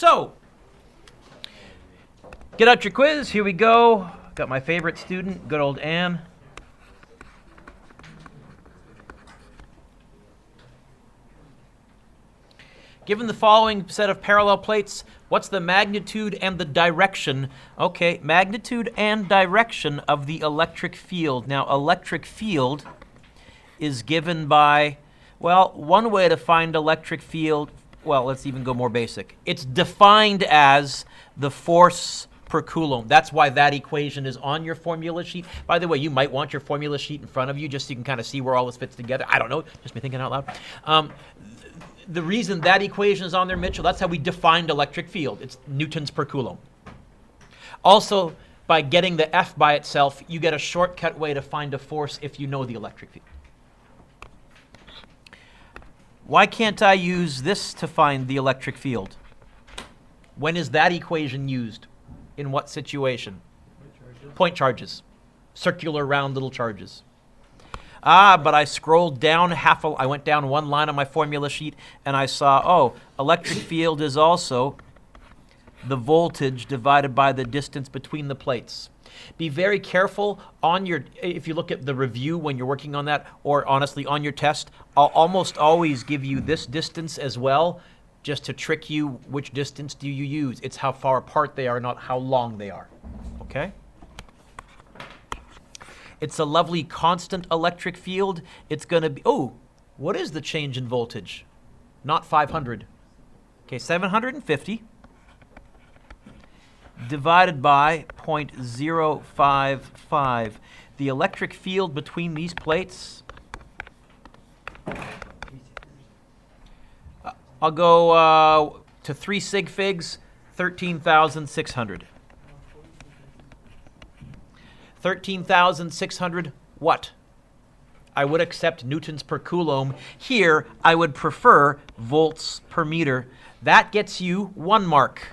So, get out your quiz. Here we go. Got my favorite student, good old Anne. Given the following set of parallel plates, what's the magnitude and the direction? Okay, magnitude and direction of the electric field. Now, electric field is given by, well, one way to find electric field, well, let's even go more basic. It's defined as the force per coulomb. That's why that equation is on your formula sheet. By the way, you might want your formula sheet in front of you just so you can kind of see where all this fits together. I don't know, just me thinking out loud. The reason that equation is on there, Mitchell, that's how we defined electric field. It's newtons per coulomb. Also, by getting the F by itself, you get a shortcut way to find a force if you know the electric field. Why can't I use this to find the electric field? When is that equation used? In what situation? Point charges. Circular round little charges. But I scrolled down I went down one line on my formula sheet and I saw, oh, electric field is also the voltage divided by the distance between the plates. Be very careful if you look at the review when you're working on that, or honestly on your test, I'll almost always give you this distance as well, just to trick you. Which distance do you use? It's how far apart they are, not how long they are, okay? It's a lovely constant electric field. It's going to be, oh, what is the change in voltage? Not 500. Okay, 750 divided by 0.055. The electric field between these plates, I'll go to 3 sig figs, 13,600. 13,600 what? I would accept newtons per coulomb. Here, I would prefer volts per meter. That gets you 1 mark.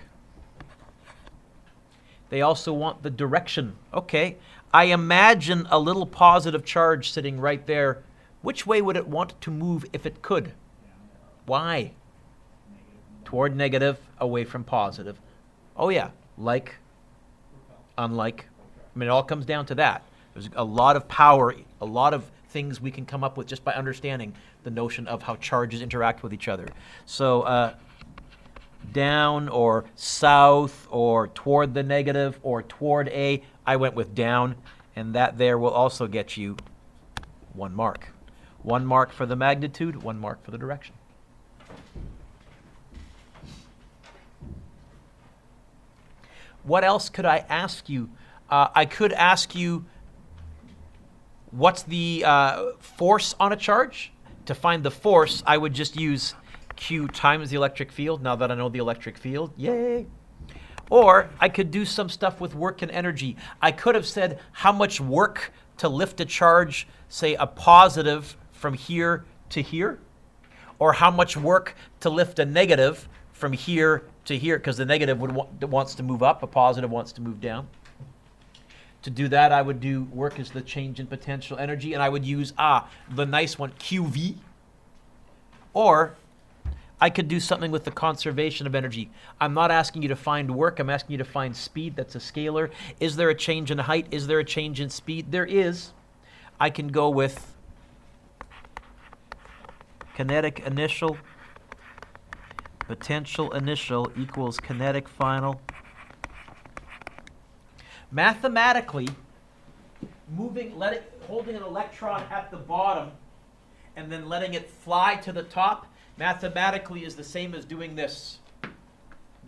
They also want the direction. Okay, I imagine a little positive charge sitting right there. Which way would it want to move if it could? Why? Toward negative, away from positive. Oh yeah, like, unlike. I mean, it all comes down to that. There's a lot of power, a lot of things we can come up with just by understanding the notion of how charges interact with each other. So down or south or toward the negative or toward A, I went with down, and that there will also get you 1 mark. 1 mark for the magnitude, 1 mark for the direction. What else could I ask you? I could ask you, what's the force on a charge? To find the force, I would just use Q times the electric field, now that I know the electric field. Yay! Or I could do some stuff with work and energy. I could have said how much work to lift a charge, say a positive from here to here, or how much work to lift a negative from here to here, because the negative wants to move up, a positive wants to move down. To do that, I would do work as the change in potential energy, and I would use, the nice one, QV. Or I could do something with the conservation of energy. I'm not asking you to find work, I'm asking you to find speed. That's a scalar. Is there a change in height? Is there a change in speed? There is. I can go with kinetic initial, potential initial equals kinetic final. Mathematically, holding an electron at the bottom and then letting it fly to the top, mathematically is the same as doing this,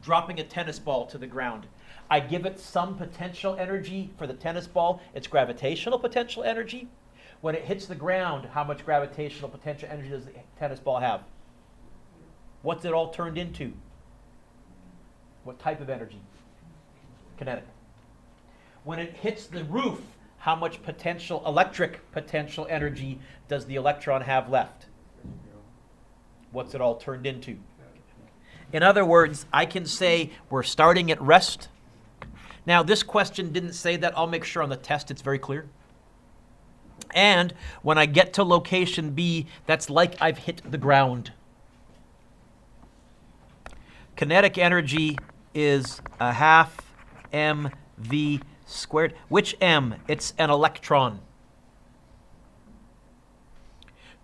dropping a tennis ball to the ground. I give it some potential energy for the tennis ball. It's gravitational potential energy. When it hits the ground, how much gravitational potential energy does the tennis ball have? What's it all turned into? What type of energy? Kinetic. When it hits the roof, how much electric potential energy does the electron have left? What's it all turned into? In other words, I can say we're starting at rest. Now, this question didn't say that. I'll make sure on the test it's very clear. And when I get to location B, that's like I've hit the ground. Kinetic energy is a half mv squared. Which m? It's an electron.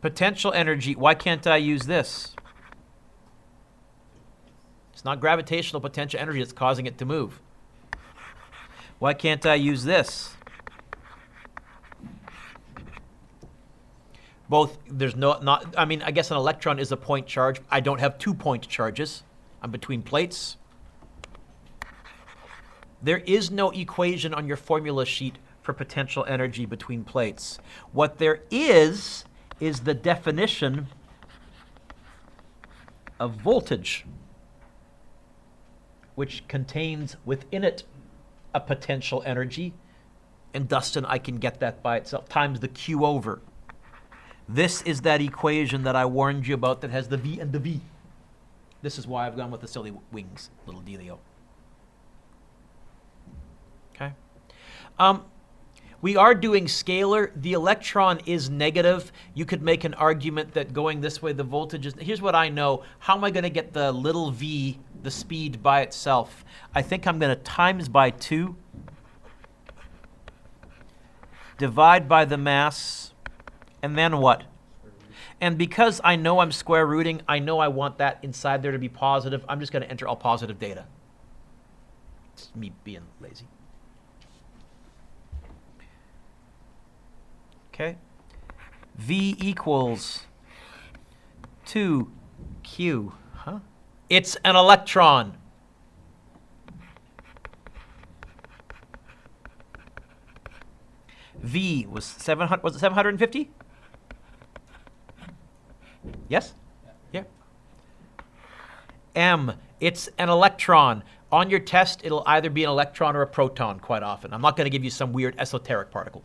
Potential energy, why can't I use this? It's not gravitational potential energy that's causing it to move. Why can't I use this? Both, there's I mean, I guess an electron is a point charge. I don't have 2 point charges. I'm between plates. There is no equation on your formula sheet for potential energy between plates. What there is the definition of voltage, which contains within it a potential energy, and Dustin, I can get that by itself, times the Q over. This is that equation that I warned you about that has the V and the V. This is why I've gone with the silly wings, little dealio. Okay. We are doing scalar. The electron is negative. You could make an argument that going this way, the voltage is... Here's what I know. How am I going to get the little v, the speed, by itself? I think I'm going to times by 2, divide by the mass, and then what? And because I know I'm square rooting, I know I want that inside there to be positive. I'm just going to enter all positive data. It's me being lazy. Okay, V equals 2Q, huh? It's an electron. V was 700, was it 750? Yes? Yeah. M, it's an electron. On your test, it'll either be an electron or a proton quite often. I'm not going to give you some weird esoteric particle.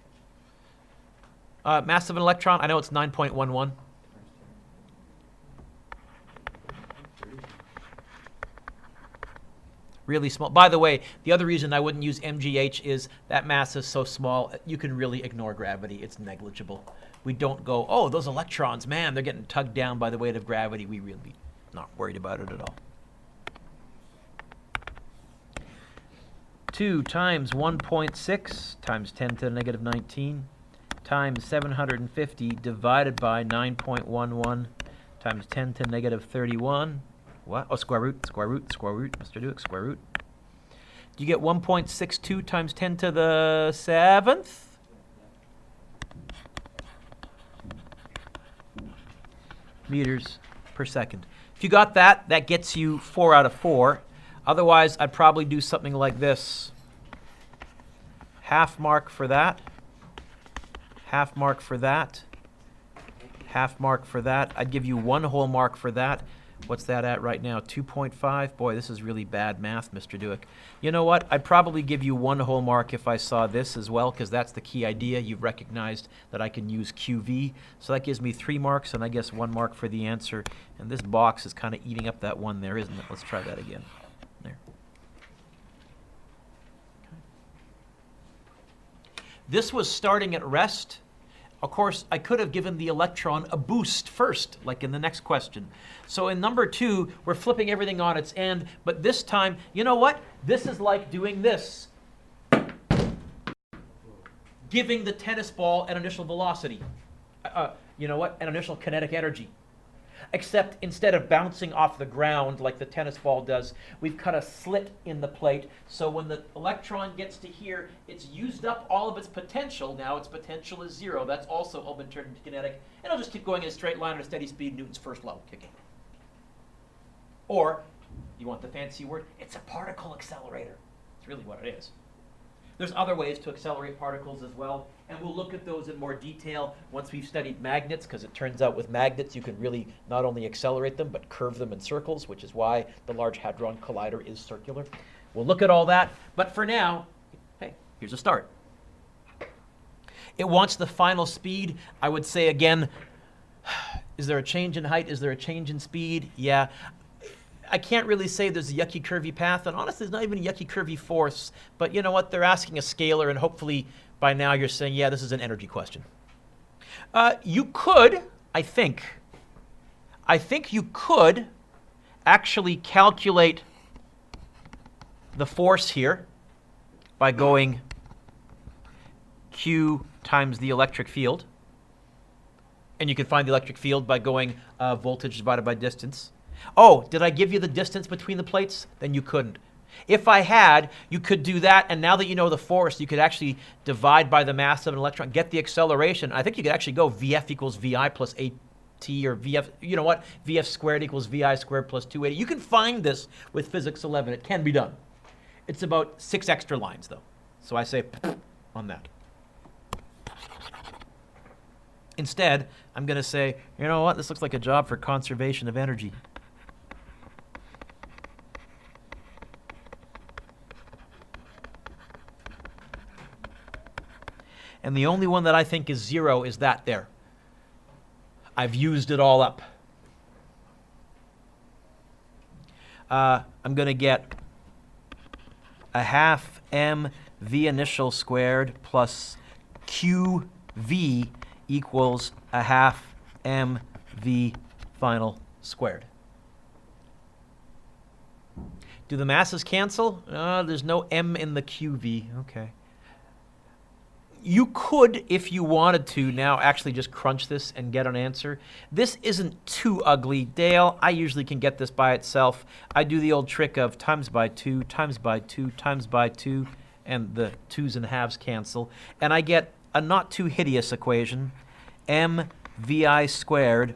Mass of an electron, I know it's 9.11. Really small. By the way, the other reason I wouldn't use MGH is that mass is so small, you can really ignore gravity. It's negligible. We don't go, oh, those electrons, man, they're getting tugged down by the weight of gravity. We really not worried about it at all. 2 times 1.6 times 10 to the negative 19 times 750 divided by 9.11 times 10 to the negative 31. What? Oh, square root, Mr. Duke, square root. Do you get 1.62 times 10 to the 7th? Meters per second. If you got that, that gets you 4 out of 4. Otherwise, I'd probably do something like this. Half mark for that. Half mark for that. Half mark for that. I'd give you 1 whole mark for that. What's that at right now? 2.5? Boy, this is really bad math, Mr. Duick. You know what? I'd probably give you 1 whole mark if I saw this as well, because that's the key idea. You've recognized that I can use QV. So that gives me 3 marks, and I guess 1 mark for the answer. And this box is kind of eating up that 1 there, isn't it? Let's try that again. There. Okay. This was starting at rest. Of course, I could have given the electron a boost first, like in the next question. So in number 2, we're flipping everything on its end, but this time, you know what? This is like doing this. Giving the tennis ball an initial velocity. You know what? An initial kinetic energy. Except instead of bouncing off the ground like the tennis ball does, we've cut a slit in the plate. So when the electron gets to here, it's used up all of its potential. Now its potential is 0. That's also all been turned into kinetic. And it'll just keep going in a straight line at a steady speed, Newton's first law kicking. Or, you want the fancy word, it's a particle accelerator. It's really what it is. There's other ways to accelerate particles as well, and we'll look at those in more detail once we've studied magnets, because it turns out with magnets you can really not only accelerate them, but curve them in circles, which is why the Large Hadron Collider is circular. We'll look at all that, but for now, hey, here's a start. It wants the final speed. I would say again, is there a change in height? Is there a change in speed? Yeah. I can't really say there's a yucky curvy path, and honestly, there's not even a yucky curvy force. But you know what? They're asking a scalar, and hopefully by now you're saying, yeah, this is an energy question. You could, I think you could actually calculate the force here by going Q times the electric field. And you can find the electric field by going voltage divided by distance. Oh, did I give you the distance between the plates? Then you couldn't. If I had, you could do that, and now that you know the force, you could actually divide by the mass of an electron, get the acceleration. I think you could actually go VF equals VI plus AT, or VF, you know what? VF squared equals VI squared plus 280. You can find this with Physics 11. It can be done. It's about 6 extra lines, though. So I say on that. Instead, I'm going to say, you know what? This looks like a job for conservation of energy. And the only one that I think is 0 is that there. I've used it all up. I'm going to get a half m v initial squared plus qv equals a half m v final squared. Do the masses cancel? There's no m in the qv. Okay. You could, if you wanted to, now actually just crunch this and get an answer. This isn't too ugly. Dale, I usually can get this by itself. I do the old trick of times by 2, times by 2, times by 2, and the 2's and halves cancel. And I get a not too hideous equation, mvi squared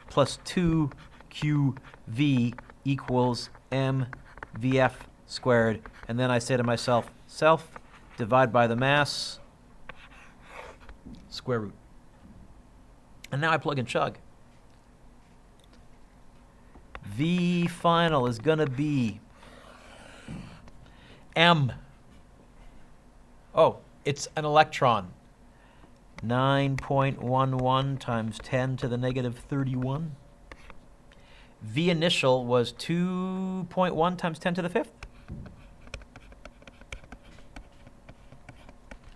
plus 2qv equals mvf squared. And then I say to myself, self, divide by the mass, square root. And now I plug and chug. V final is going to be m. Oh, it's an electron. 9.11 times 10 to the negative 31. V initial was 2.1 times 10 to the 5th.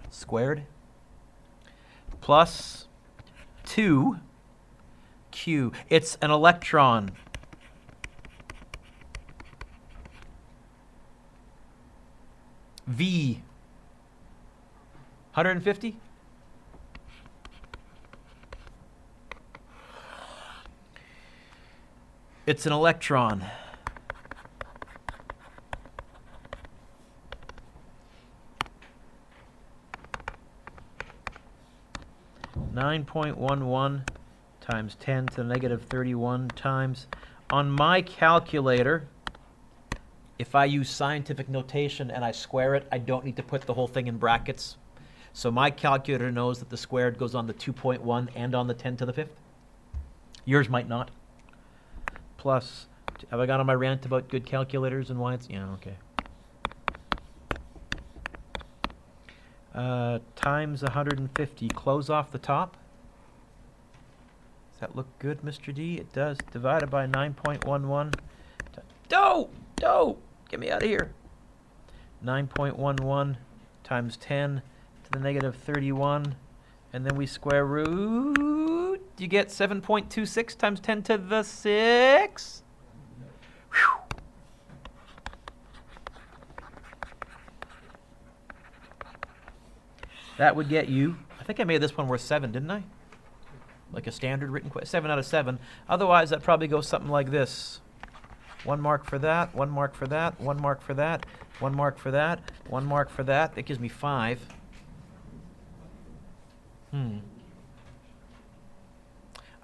Squared. Plus 2q. It's an electron. V. 150? It's an electron. (9.11) times 10 to the negative 31 times, on my calculator, if I use scientific notation and I square it, I don't need to put the whole thing in brackets. So my calculator knows that the squared goes on the 2.1 and on the 10 to the 5th. Yours might not. Plus, have I got on my rant about good calculators and why it's, yeah, okay. Times 150, close off the top. Does that look good, Mr. D? It does. Divided by 9.11. Don't! Get me out of here. 9.11 times 10 to the negative 31. And then we square root. You get 7.26 times 10 to the 6. Whew. That would get you, I think I made this one worth 7, didn't I? Like a standard written question, 7 out of 7. Otherwise, that probably goes something like this. 1 mark for that, 1 mark for that, 1 mark for that, 1 mark for that, 1 mark for that. That gives me 5.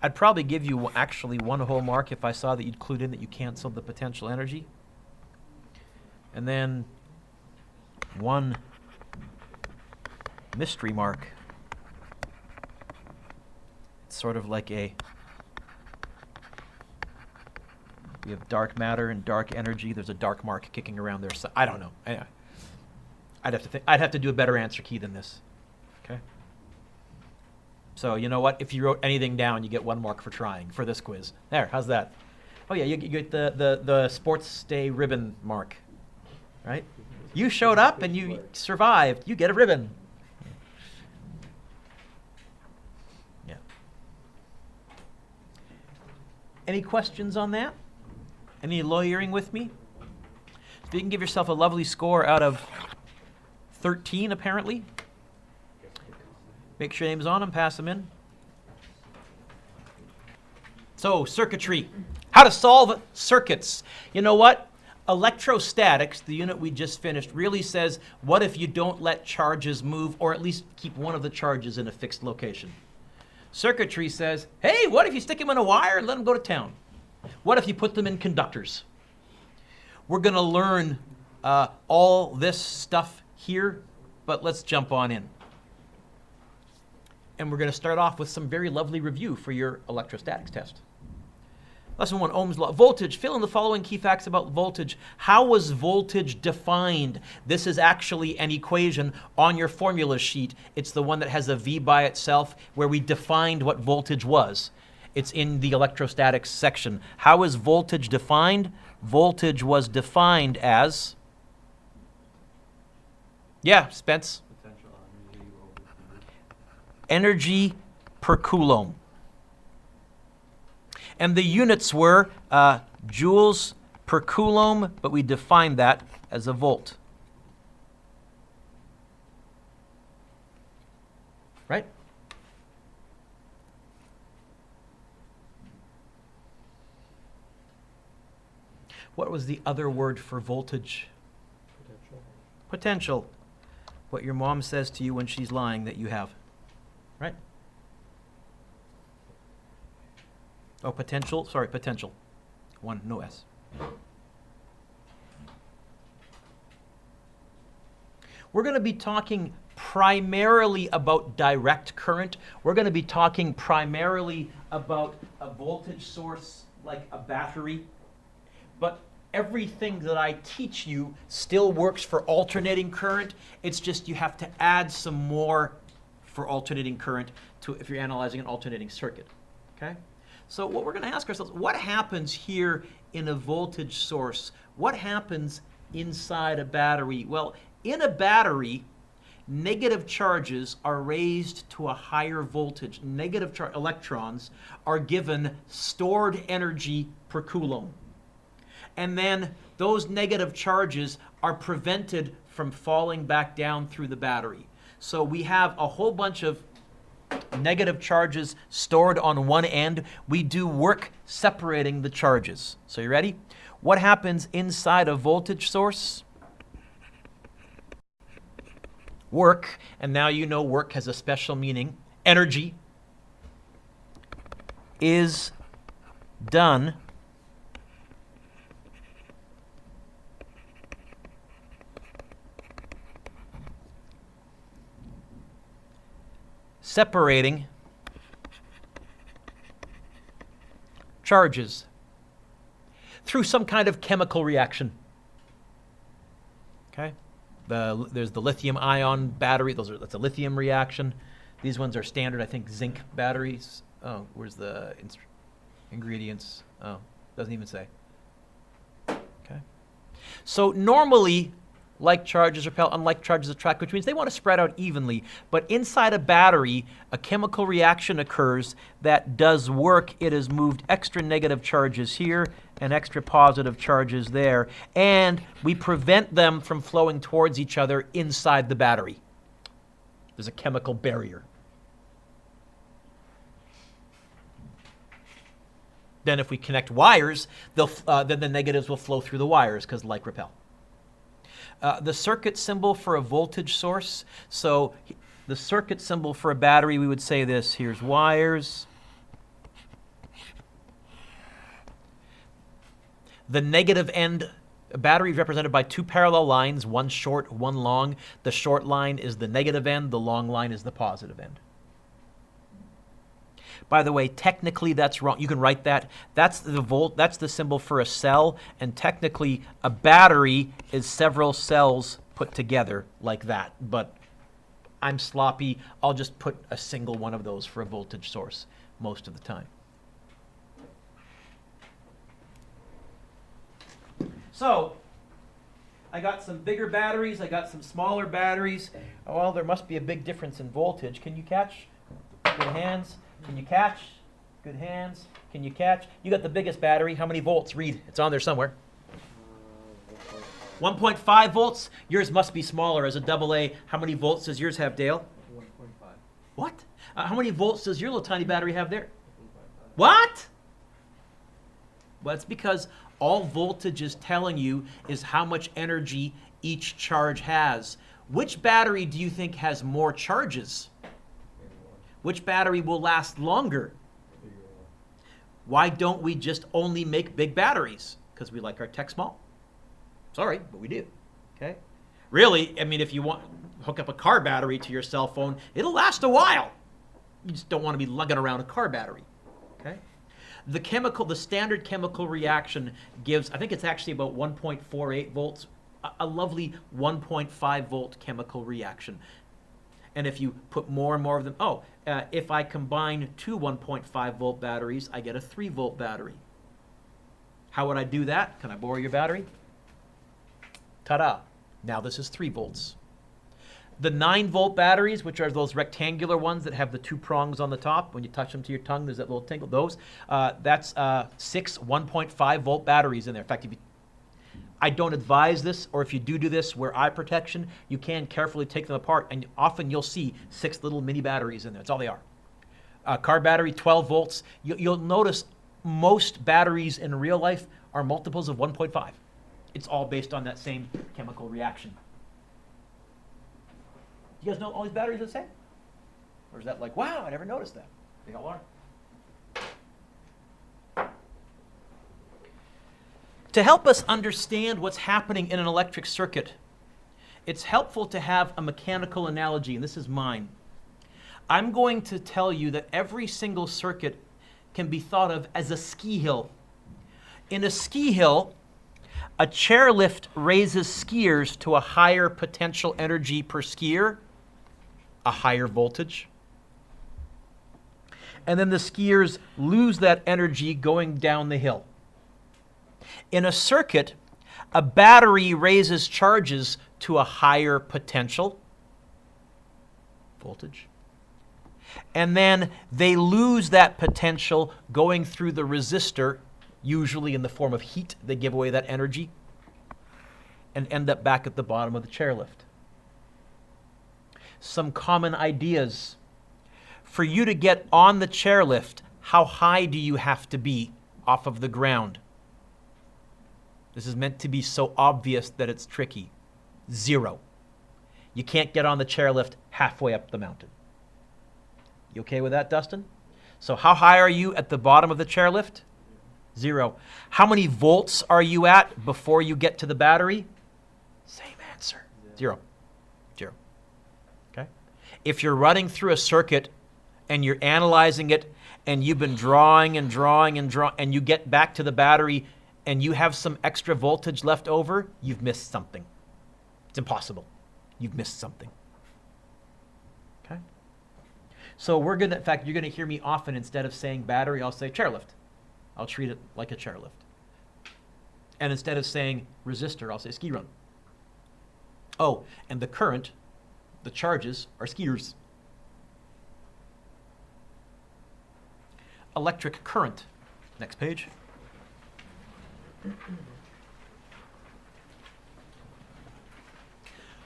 I'd probably give you actually 1 whole mark if I saw that you'd clued in that you canceled the potential energy. And then 1 mystery mark. It's sort of like we have dark matter and dark energy. There's a dark mark kicking around there. So I don't know. Anyway, I'd have to do a better answer key than this. Okay. So you know what? If you wrote anything down, you get 1 mark for trying for this quiz. There. How's that? Oh yeah, you get the sports day ribbon mark, right? You showed up and you survived. You get a ribbon. Yeah. Any questions on that? Any lawyering with me? So you can give yourself a lovely score out of 13, apparently. Make sure your name's on them, pass them in. So, circuitry. How to solve circuits. You know what? Electrostatics, the unit we just finished, really says, what if you don't let charges move, or at least keep one of the charges in a fixed location? Circuitry says, hey, what if you stick them in a wire and let them go to town? What if you put them in conductors? We're going to learn all this stuff here, but let's jump on in. And we're going to start off with some very lovely review for your electrostatics test. Lesson 1, Ohm's law. Voltage. Fill in the following key facts about voltage. How was voltage defined? This is actually an equation on your formula sheet. It's the one that has a V by itself, where we defined what voltage was. It's in the electrostatics section. How is voltage defined? Voltage was defined as... Yeah, Spence. Potential energy over time. Energy per coulomb. And the units were joules per coulomb, but we defined that as a volt. Right? What was the other word for voltage? Potential. Potential. What your mom says to you when she's lying that you have. Right? Oh, potential. Sorry, potential. One, no S. We're going to be talking primarily about direct current. We're going to be talking primarily about a voltage source like a battery. But everything that I teach you still works for alternating current. It's just you have to add some more for alternating current to if you're analyzing an alternating circuit. Okay? So what we're going to ask ourselves, what happens here in a voltage source? What happens inside a battery? Well, in a battery, negative charges are raised to a higher voltage. Negative electrons are given stored energy per coulomb. And then those negative charges are prevented from falling back down through the battery. So we have a whole bunch of negative charges stored on one end. We do work separating the charges. So you ready? What happens inside a voltage source? Work, and now you know work has a special meaning. Energy is done separating charges through some kind of chemical reaction. Okay? There's the lithium-ion battery. That's a lithium reaction. These ones are standard, I think, zinc batteries. Oh, where's the ingredients? Oh, doesn't even say. Okay? So normally, like charges repel, unlike charges attract, which means they want to spread out evenly. But inside a battery, a chemical reaction occurs that does work. It has moved extra negative charges here and extra positive charges there. And we prevent them from flowing towards each other inside the battery. There's a chemical barrier. Then if we connect wires, then the negatives will flow through the wires because like repel. The circuit symbol for a voltage source. So the circuit symbol for a battery, we would say this. Here's wires. The negative end, a battery is represented by two parallel lines, one short, one long. The short line is the negative end, the long line is the positive end. By the way, technically that's wrong. You can write that. That's the volt. That's the symbol for a cell, and technically a battery is several cells put together like that. But I'm sloppy. I'll just put a single one of those for a voltage source most of the time. So I got some bigger batteries. I got some smaller batteries. Oh, well, there must be a big difference in voltage. Can you catch? Good hands. Can you catch? Good hands. Can you catch? You got the biggest battery. How many volts? Read. It's on there somewhere. 1.5 volts. Yours must be smaller as a double A. How many volts does yours have, Dale? 1.5. What? How many volts does your little tiny battery have there? What? Well, it's because all voltage is telling you is how much energy each charge has. Which battery do you think has more charges? Which battery will last longer? Why don't we just only make big batteries? Because we like our tech small. Sorry, but we do. Okay? Really, I mean, if you want hook up a car battery to your cell phone, it'll last a while. You just don't want to be lugging around a car battery. Okay? The standard chemical reaction gives, I think it's actually about 1.48 volts, a lovely 1.5 volt chemical reaction. And if you put more and more of them, if I combine two 1.5 volt batteries, I get a 3 volt battery. How would I do that? Can I borrow your battery? Ta-da. Now this is 3 volts. The 9 volt batteries, which are those rectangular ones that have the 2 prongs on the top, when you touch them to your tongue, there's that little tingle. Those, that's 6 1.5 volt batteries in there. In fact, I don't advise this, or if you do this, wear eye protection. You can carefully take them apart, and often you'll see 6 little mini batteries in there. That's all they are. Car battery, 12 volts. You'll notice most batteries in real life are multiples of 1.5. It's all based on that same chemical reaction. You guys know all these batteries are the same? Or is that like, wow, I never noticed that? They all are. To help us understand what's happening in an electric circuit, it's helpful to have a mechanical analogy, and this is mine. I'm going to tell you that every single circuit can be thought of as a ski hill. In a ski hill, a chairlift raises skiers to a higher potential energy per skier, a higher voltage. And then the skiers lose that energy going down the hill. In a circuit, a battery raises charges to a higher potential voltage. And then they lose that potential going through the resistor, usually in the form of heat. They give away that energy and end up back at the bottom of the chairlift. Some common ideas. For you to get on the chairlift, how high do you have to be off of the ground? This is meant to be so obvious that it's tricky. 0. You can't get on the chairlift halfway up the mountain. You okay with that, Dustin? So how high are you at the bottom of the chairlift? 0. How many volts are you at before you get to the battery? Same answer. 0. 0. Okay? If you're running through a circuit and you're analyzing it and you've been drawing and drawing and drawing and you get back to the battery and you have some extra voltage left over, you've missed something. It's impossible. You've missed something. Okay? So in fact, you're going to hear me often, instead of saying battery, I'll say chairlift. I'll treat it like a chairlift. And instead of saying resistor, I'll say ski run. Oh, and the current, the charges, are skiers. Electric current. Next page.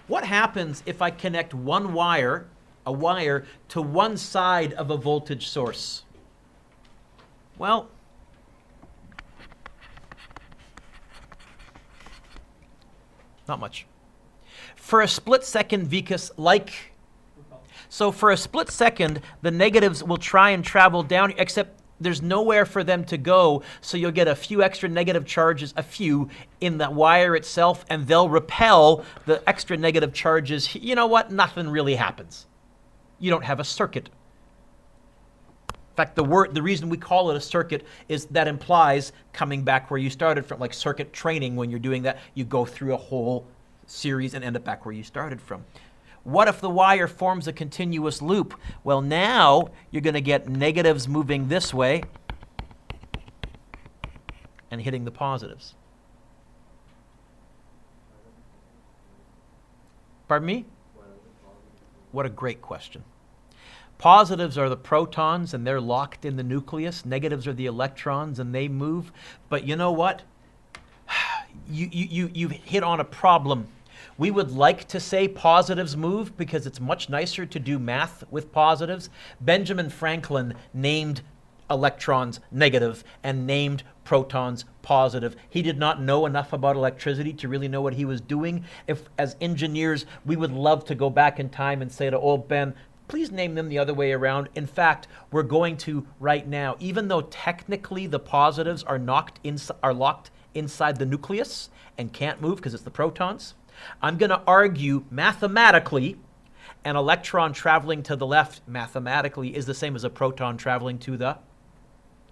What happens if I connect a wire to one side of a voltage source? Well, not much. For a split second, Vikas, so for a split second, the negatives will try and travel down, except there's nowhere for them to go, so you'll get a few extra negative charges, in the wire itself, and they'll repel the extra negative charges. You know what? Nothing really happens. You don't have a circuit. In fact, the reason we call it a circuit is that implies coming back where you started from, like circuit training. When you're doing that, you go through a whole series and end up back where you started from. What if the wire forms a continuous loop? Well, now you're going to get negatives moving this way and hitting the positives. Pardon me? What a great question. Positives are the protons, and they're locked in the nucleus. Negatives are the electrons, and they move. But you know what? You've hit on a problem. We would like to say positives move because it's much nicer to do math with positives. Benjamin Franklin named electrons negative and named protons positive. He did not know enough about electricity to really know what he was doing. If, as engineers, we would love to go back in time and say to old Ben, please name them the other way around. In fact, we're going to right now, even though technically the positives are locked inside the nucleus and can't move because it's the protons, I'm going to argue mathematically an electron traveling to the left mathematically is the same as a proton traveling to the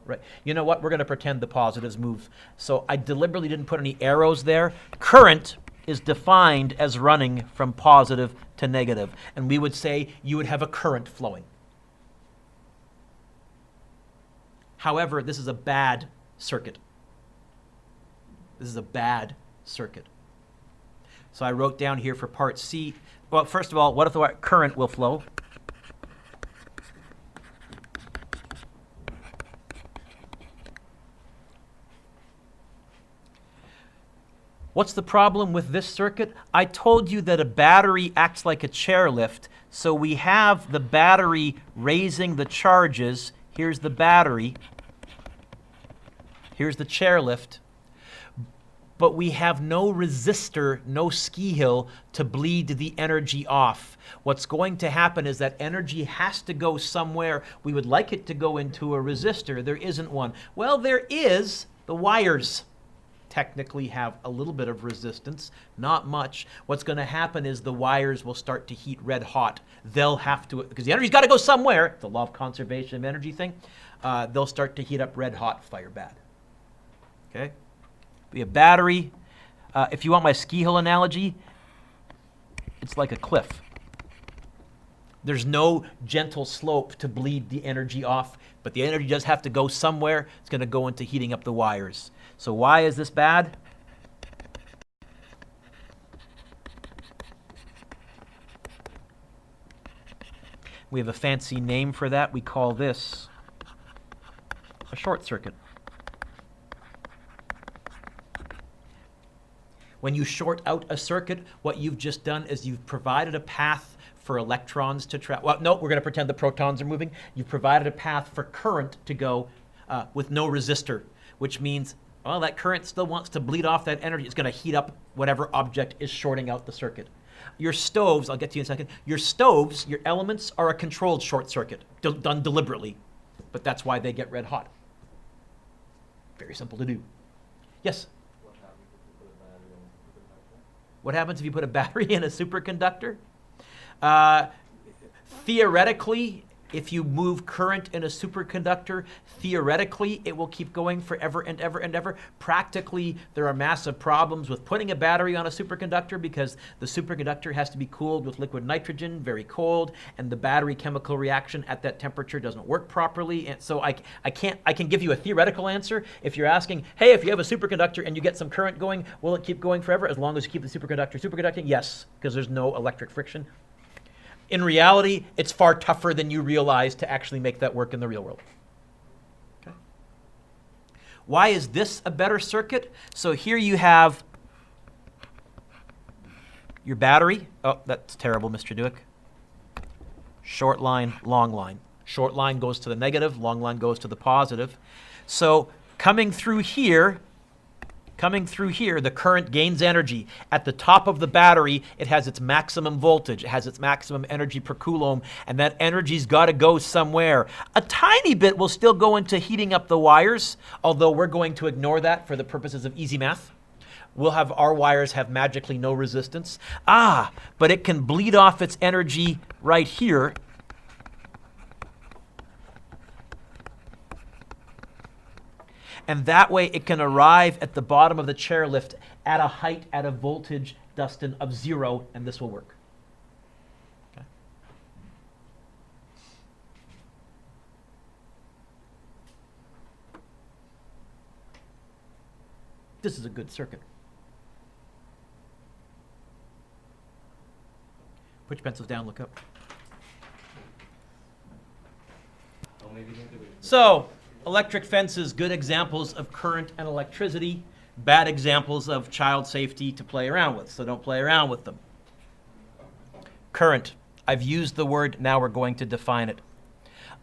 right. You know what? We're going to pretend the positives move. So I deliberately didn't put any arrows there. Current is defined as running from positive to negative. And we would say you would have a current flowing. However, this is a bad circuit. This is a bad circuit. So I wrote down here for part C, well, first of all, what if the current will flow? What's the problem with this circuit? I told you that a battery acts like a chairlift. So we have the battery raising the charges. Here's the battery. Here's the chairlift. But we have no resistor, no ski hill to bleed the energy off. What's going to happen is that energy has to go somewhere. We would like it to go into a resistor. There isn't one. Well, there is. The wires technically have a little bit of resistance, not much. What's going to happen is the wires will start to heat red hot. They'll have to, because the energy's got to go somewhere. It's the law of conservation of energy thing. They'll start to heat up red hot, fire bad. Okay? Be a battery. If you want my ski hill analogy, it's like a cliff. There's no gentle slope to bleed the energy off, but the energy does have to go somewhere. It's going to go into heating up the wires. So why is this bad? We have a fancy name for that. We call this a short circuit. When you short out a circuit, what you've just done is you've provided a path for electrons to travel. Well, no, we're going to pretend the protons are moving. You've provided a path for current to go with no resistor, which means, well, that current still wants to bleed off that energy. It's going to heat up whatever object is shorting out the circuit. Your stoves, I'll get to you in a second, your stoves, your elements are a controlled short circuit, done deliberately, but that's why they get red hot. Very simple to do. Yes? What happens if you put a battery in a superconductor? Theoretically, if you move current in a superconductor, theoretically, it will keep going forever and ever and ever. Practically, there are massive problems with putting a battery on a superconductor because the superconductor has to be cooled with liquid nitrogen, very cold, and the battery chemical reaction at that temperature doesn't work properly. And so I can give you a theoretical answer. If you're asking, hey, if you have a superconductor and you get some current going, will it keep going forever as long as you keep the superconductor superconducting? Yes, because there's no electric friction. In reality, it's far tougher than you realize to actually make that work in the real world. Okay. Why is this a better circuit? So here you have your battery. Oh, that's terrible, Mr. Duick. Short line, long line. Short line goes to the negative, long line goes to the positive. So coming through here, the current gains energy. At the top of the battery, it has its maximum voltage. It has its maximum energy per coulomb, and that energy's got to go somewhere. A tiny bit will still go into heating up the wires, although we're going to ignore that for the purposes of easy math. We'll have our wires have magically no resistance. But it can bleed off its energy right here. And that way it can arrive at the bottom of the chairlift at a height, at a voltage, Dustin, of 0, and this will work. Okay. This is a good circuit. Put your pencils down, look up. So, electric fences, good examples of current and electricity, bad examples of child safety to play around with, so don't play around with them. Current. I've used the word, now we're going to define it.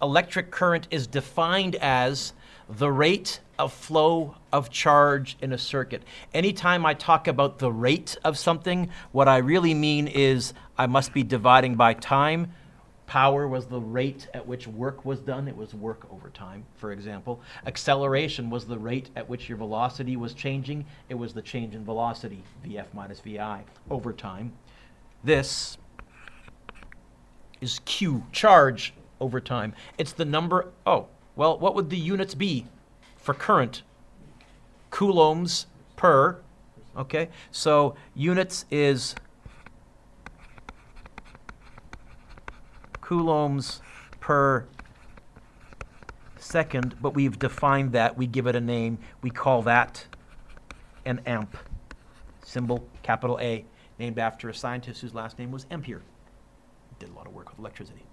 Electric current is defined as the rate of flow of charge in a circuit. Anytime I talk about the rate of something, what I really mean is I must be dividing by time. Power was the rate at which work was done. It was work over time, for example. Acceleration was the rate at which your velocity was changing. It was the change in velocity, Vf minus Vi, over time. This is Q, charge over time. It's the number, what would the units be for current? Coulombs per, okay? So units is coulombs per second, but we've defined that. We give it a name. We call that an amp. Symbol, capital A, named after a scientist whose last name was Ampere. Did a lot of work with electricity.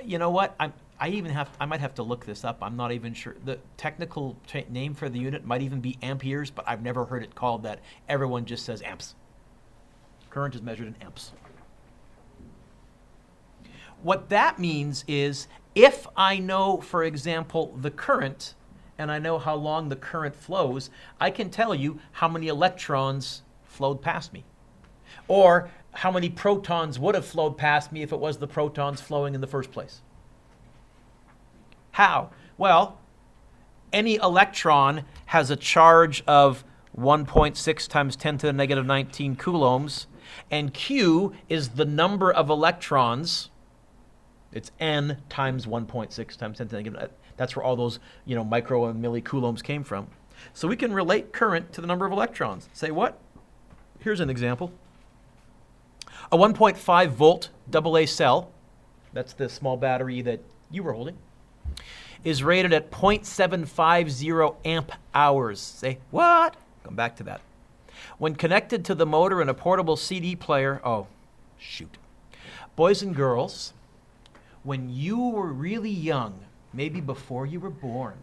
You know what? I might have to look this up. I'm not even sure. The technical name for the unit might even be amperes, but I've never heard it called that. Everyone just says amps. Current is measured in amps. What that means is if I know, for example, the current, and I know how long the current flows, I can tell you how many electrons flowed past me. Or how many protons would have flowed past me if it was the protons flowing in the first place. How? Well, any electron has a charge of 1.6 times 10 to the negative 19 coulombs, and Q is the number of electrons. It's N times 1.6 times 10 to the negative. That's where all those, micro and millicoulombs came from. So we can relate current to the number of electrons. Say what? Here's an example. A 1.5 volt AA cell, that's the small battery that you were holding, is rated at 0.750 amp hours. Say, what? Come back to that. When connected to the motor in a portable CD player, boys and girls, when you were really young, maybe before you were born,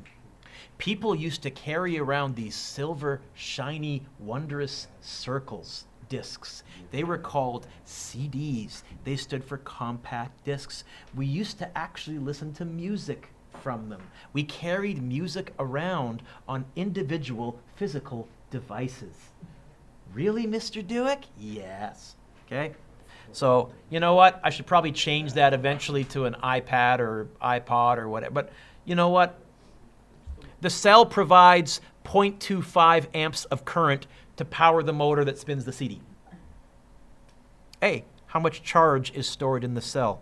people used to carry around these silver, shiny, wondrous circles, discs. They were called CDs. They stood for compact discs. We used to actually listen to music from them. We carried music around on individual physical devices. Really, Mr. Dewick? Yes. Okay. So, you know what? I should probably change that eventually to an iPad or iPod or whatever. But you know what? The cell provides 0.25 amps of current to power the motor that spins the CD. A, how much charge is stored in the cell?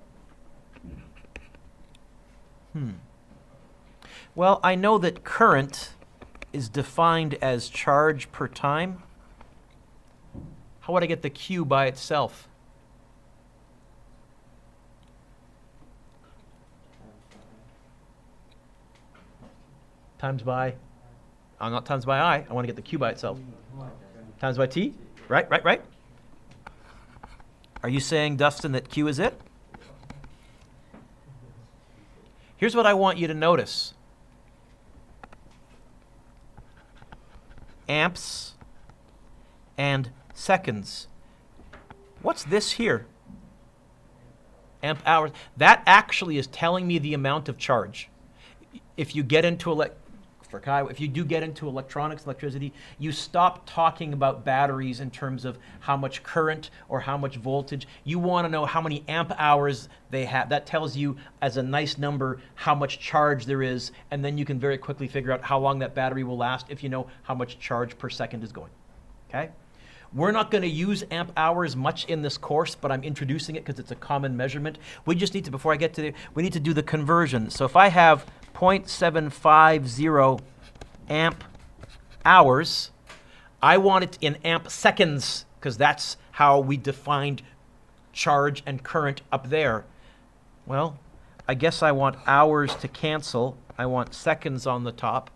Well, I know that current is defined as charge per time. How would I get the Q by itself? Times by, not times by I want to get the Q by itself. Times by T, right. Are you saying, Dustin, that Q is it? Here's what I want you to notice. Amps and seconds. What's this here? Amp hours. That actually is telling me the amount of charge. If you get into if you do get into electronics, electricity, you stop talking about batteries in terms of how much current or how much voltage. You want to know how many amp hours they have. That tells you, as a nice number, how much charge there is, and then you can very quickly figure out how long that battery will last if you know how much charge per second is going. Okay? We're not going to use amp hours much in this course, but I'm introducing it because it's a common measurement. We just need to, before I get to we need to do the conversion. So if I have 0.750 amp hours, I want it in amp seconds because that's how we defined charge and current up there. Well, I guess I want hours to cancel. I want seconds on the top.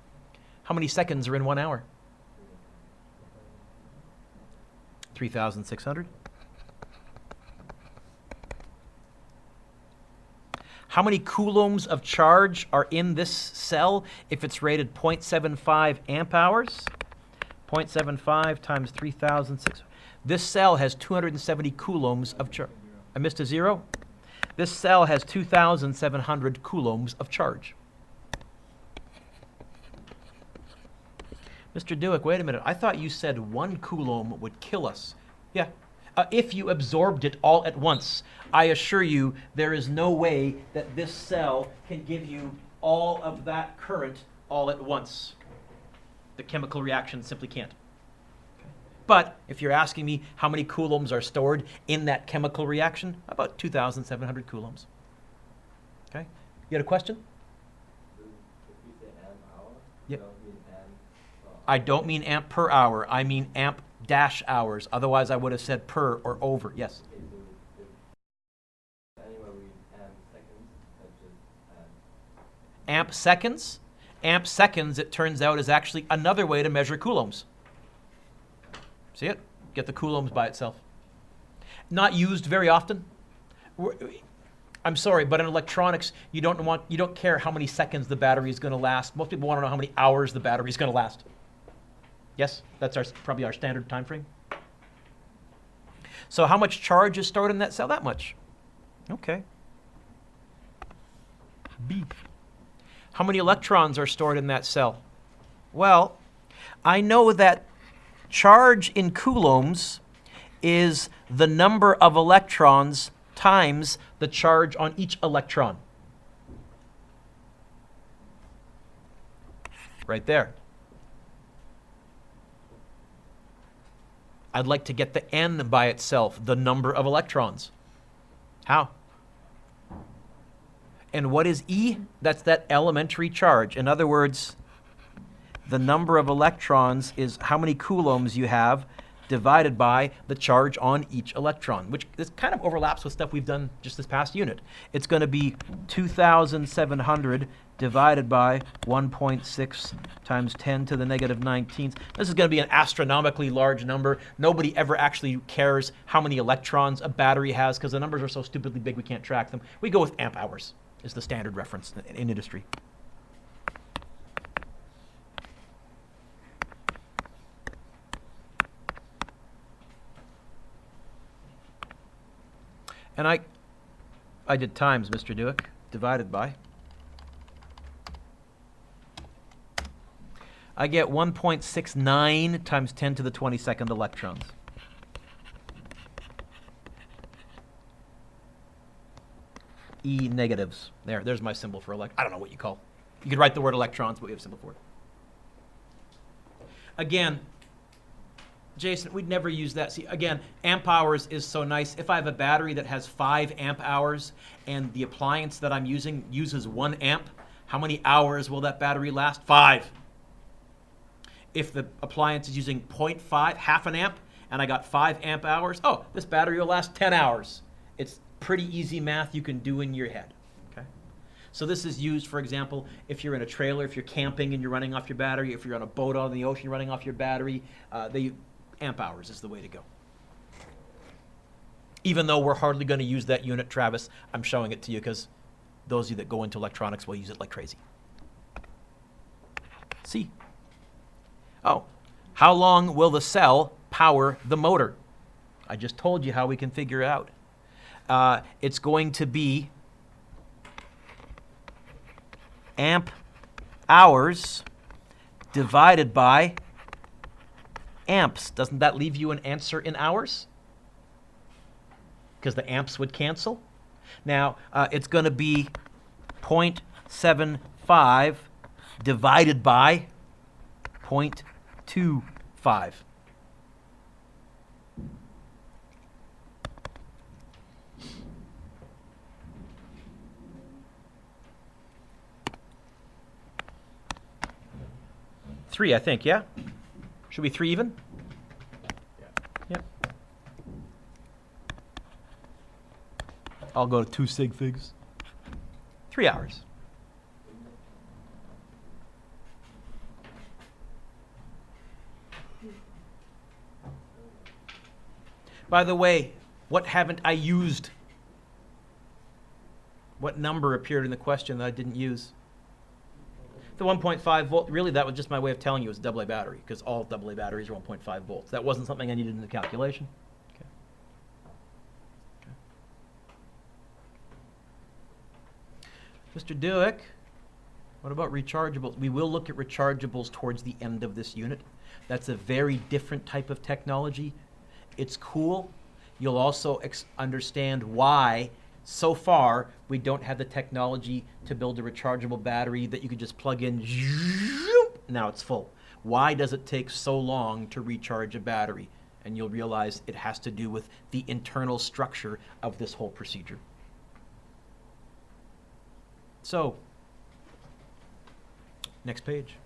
How many seconds are in 1 hour? 3,600. How many coulombs of charge are in this cell if it's rated 0.75 amp hours? 0.75 times 3,006. This cell has 270 coulombs of charge. I missed a zero? This cell has 2,700 coulombs of charge. Mr. Dewick, wait a minute. I thought you said 1 coulomb would kill us. Yeah. If you absorbed it all at once, I assure you there is no way that this cell can give you all of that current all at once. The chemical reaction simply can't. But if you're asking me how many coulombs are stored in that chemical reaction, about 2,700 coulombs. Okay? You had a question? If you say amp hour, Yep. you don't mean amp. I don't mean amp per hour. I mean amp dash hours. Otherwise, I would have said per or over. Yes? Okay, so if anywhere we amp seconds, that's just amp. Amp seconds? Amp seconds, it turns out, is actually another way to measure coulombs. See it? Get the coulombs by itself. Not used very often. I'm sorry, but in electronics, you don't care how many seconds the battery is going to last. Most people want to know how many hours the battery is going to last. Yes, that's probably our standard time frame. So how much charge is stored in that cell? That much. Okay. B. How many electrons are stored in that cell? Well, I know that charge in coulombs is the number of electrons times the charge on each electron. Right there. I'd like to get the N by itself, the number of electrons. How? And what is E? That's that elementary charge. In other words, the number of electrons is how many coulombs you have divided by the charge on each electron, which this kind of overlaps with stuff we've done just this past unit. It's going to be 2,700 divided by 1.6 times 10 to the negative 19. This is going to be an astronomically large number. Nobody ever actually cares how many electrons a battery has because the numbers are so stupidly big we can't track them. We go with amp hours is the standard reference in industry. And I did times, Mr. Dewick, divided by. I get 1.69 times 10 to the 22nd electrons. E negatives. There's my symbol for I don't know what you call. You could write the word electrons, but we have a symbol for it. Again, Jason, we'd never use that. See, again, amp hours is so nice. If I have a battery that has 5 amp hours and the appliance that I'm using uses 1 amp, how many hours will that battery last? 5. If the appliance is using 0.5, half an amp, and I got 5 amp hours, oh, this battery will last 10 hours. It's pretty easy math you can do in your head. Okay? So this is used, for example, if you're in a trailer, if you're camping and you're running off your battery, if you're on a boat out in the ocean running off your battery, amp hours is the way to go. Even though we're hardly going to use that unit, Travis, I'm showing it to you because those of you that go into electronics will use it like crazy. C. Oh, how long will the cell power the motor? I just told you how we can figure it out. It's going to be amp hours divided by amps. Doesn't that leave you an answer in hours? Because the amps would cancel. Now, it's going to be 0.75 divided by 0.25. Three, I think, yeah? Should be 3 even? Yeah. Yep. I'll go to 2 sig figs. 3 hours. By the way, what haven't I used? What number appeared in the question that I didn't use? The 1.5 volt, really that was just my way of telling you it's a AA battery, because all AA batteries are 1.5 volts. That wasn't something I needed in the calculation. Okay. Mr. Dewick, what about rechargeables? We will look at rechargeables towards the end of this unit. That's a very different type of technology. It's cool. You'll also understand why so far we don't have the technology to build a rechargeable battery that you could just plug in, now it's full. Why does it take so long to recharge a battery? And you'll realize it has to do with the internal structure of this whole procedure. So, next page.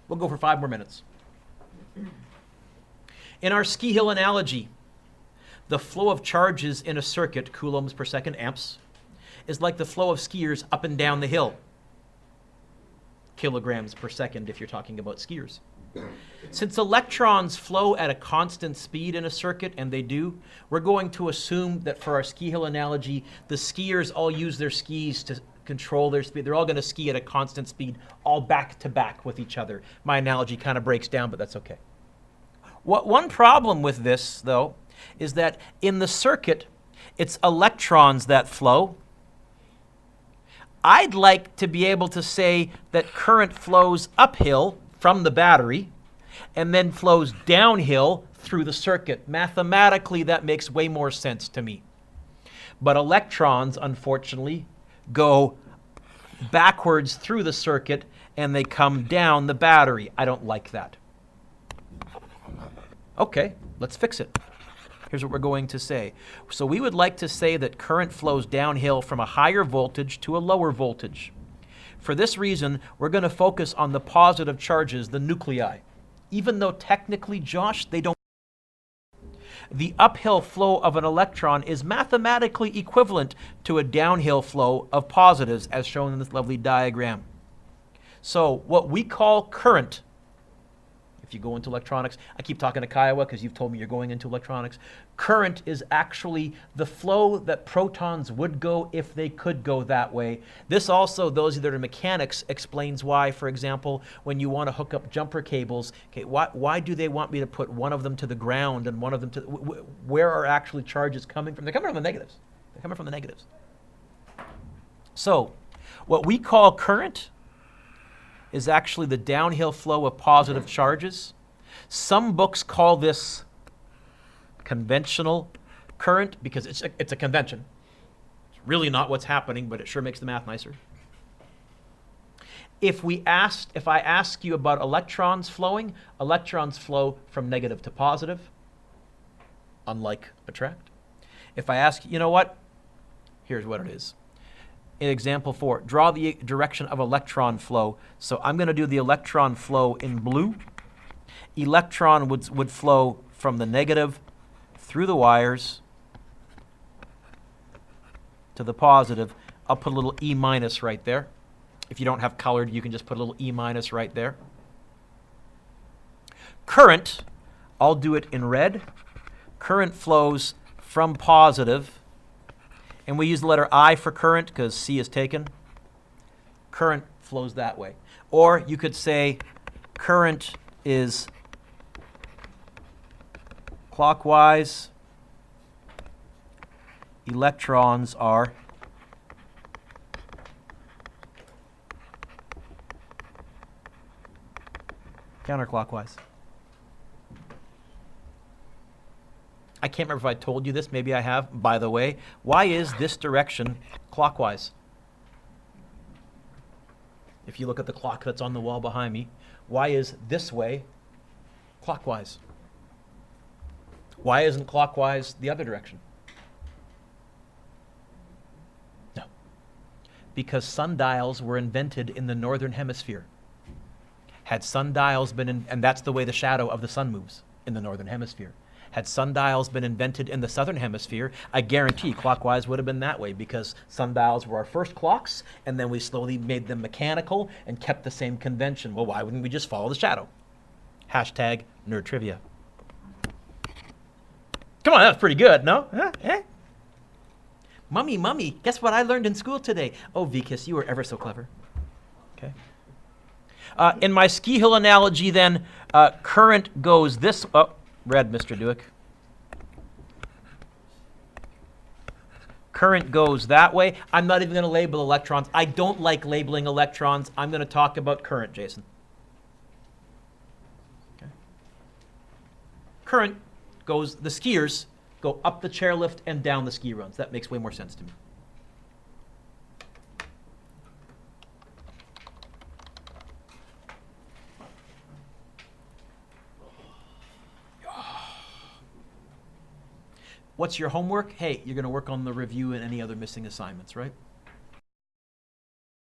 We'll go for 5 more minutes. In our ski hill analogy, the flow of charges in a circuit, coulombs per second, amps, is like the flow of skiers up and down the hill. Kilograms per second if you're talking about skiers. Since electrons flow at a constant speed in a circuit, and they do, we're going to assume that for our ski hill analogy, the skiers all use their skis to control their speed. They're all going to ski at a constant speed, all back to back with each other. My analogy kind of breaks down, but that's okay. One problem with this, though, is that in the circuit, it's electrons that flow. I'd like to be able to say that current flows uphill from the battery and then flows downhill through the circuit. Mathematically, that makes way more sense to me. But electrons, unfortunately, go backwards through the circuit and they come down the battery. I don't like that. Okay, let's fix it. Here's what we're going to say. So we would like to say that current flows downhill from a higher voltage to a lower voltage. For this reason, we're going to focus on the positive charges, the nuclei. Even though technically, Josh, they don't. The uphill flow of an electron is mathematically equivalent to a downhill flow of positives, as shown in this lovely diagram. So what we call current, if you go into electronics, I keep talking to Kiowa because you've told me you're going into electronics. Current is actually the flow that protons would go if they could go that way. This also, those that are mechanics, explains why, for example, when you want to hook up jumper cables, okay, why do they want me to put one of them to the ground and one of them to, where are actually charges coming from? They're coming from the negatives. They're coming from the negatives. So, what we call current is actually the downhill flow of positive charges. Some books call this conventional current because it's a convention. It's really not what's happening, but it sure makes the math nicer. If I ask you about electrons flowing, electrons flow from negative to positive, unlike attract. If I ask, you know what? Here's what it is. In example 4, draw the direction of electron flow. So I'm going to do the electron flow in blue. Electron would flow from the negative through the wires to the positive. I'll put a little E minus right there. If you don't have colored, you can just put a little E minus right there. Current, I'll do it in red. Current flows from positive. And we use the letter I for current because C is taken. Current flows that way. Or you could say current is clockwise. Electrons are counterclockwise. I can't remember if I told you this. Maybe I have. By the way, why is this direction clockwise? If you look at the clock that's on the wall behind me, why is this way clockwise? Why isn't clockwise the other direction? No. Because sundials were invented in the northern hemisphere. Had sundials been and that's the way the shadow of the sun moves in the northern hemisphere. Had sundials been invented in the southern hemisphere, I guarantee clockwise would have been that way because sundials were our first clocks, and then we slowly made them mechanical and kept the same convention. Well, why wouldn't we just follow the shadow? Hashtag nerd trivia. Come on, that was pretty good, no? Huh? Eh? Mummy, guess what I learned in school today? Oh, Vikas, you were ever so clever. Okay. In my ski hill analogy, then, current goes this. Oh, red, Mr. Dewick. Current goes that way. I'm not even going to label electrons. I don't like labeling electrons. I'm going to talk about current, Jason. Okay. Current goes, the skiers go up the chairlift and down the ski runs. That makes way more sense to me. What's your homework? Hey, you're going to work on the review and any other missing assignments, right?